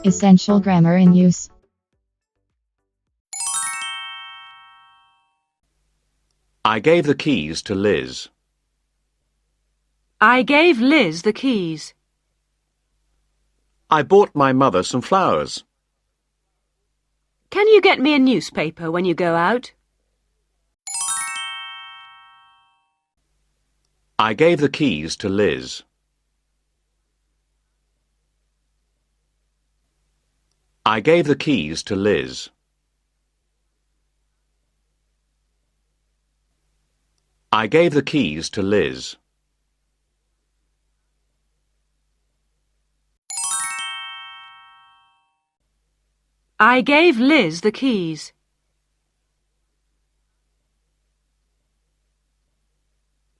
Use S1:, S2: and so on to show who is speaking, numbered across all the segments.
S1: Essential grammar in use.
S2: I gave the keys to Liz.
S3: I gave Liz the keys.
S2: I bought my mother some flowers.
S3: Can you get me a newspaper when you go out?
S2: I gave the keys to Liz. I gave the keys to Liz. I gave the keys to Liz.
S3: I gave Liz the keys.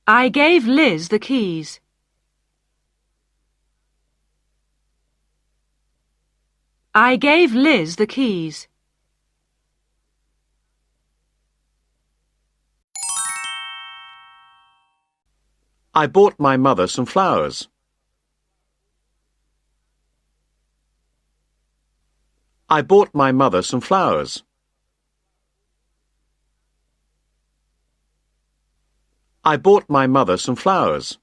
S3: I gave Liz the keys. I gave Liz the keys.
S2: I bought my mother some flowers. I bought my mother some flowers. I bought my mother some flowers.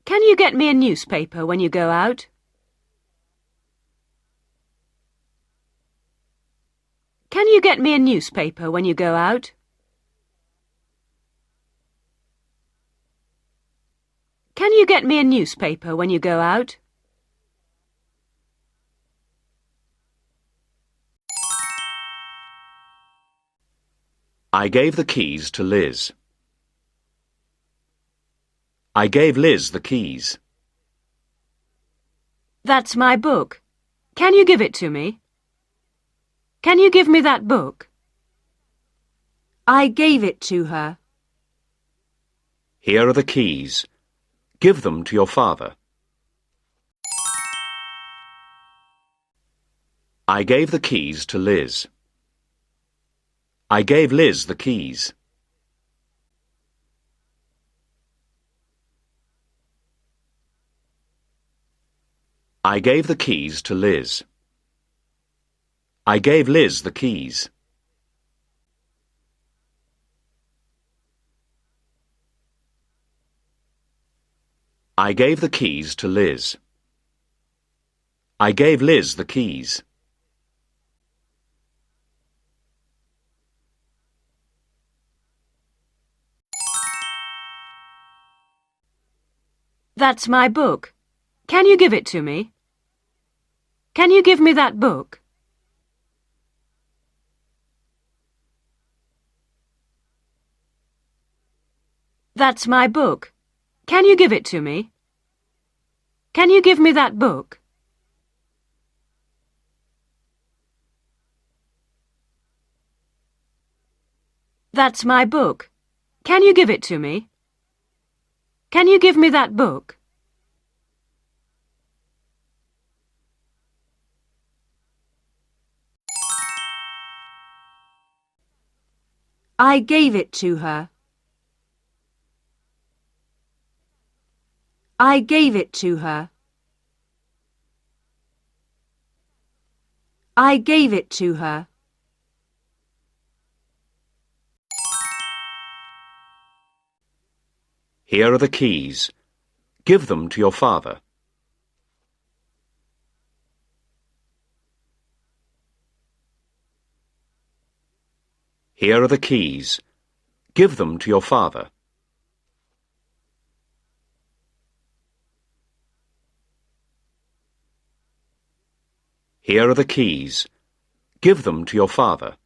S3: Can you get me a newspaper when you go out? Can you get me a newspaper when you go out? Can you get me a newspaper when you go out?
S2: I gave the keys to Liz. I gave Liz the keys.
S3: That's my book. Can you give it to me? Can you give me that book? I gave it to her.
S2: Here are the keys. Give them to your father. I gave the keys to Liz. I gave Liz the keys. I gave the keys to Liz. I gave Liz the keys. I gave the keys to Liz. I gave Liz the keys.
S3: That's my book. Can you give it to me? Can you give me that book? That's my book. Can you give it to me? Can you give me that book? That's my book. Can you give it to me? Can you give me that book? I gave it to her. I gave it to her. I gave it to her.
S2: Here are the keys. Give them to your father. Here are the keys. Give them to your father. Here are the keys. Give them to your father.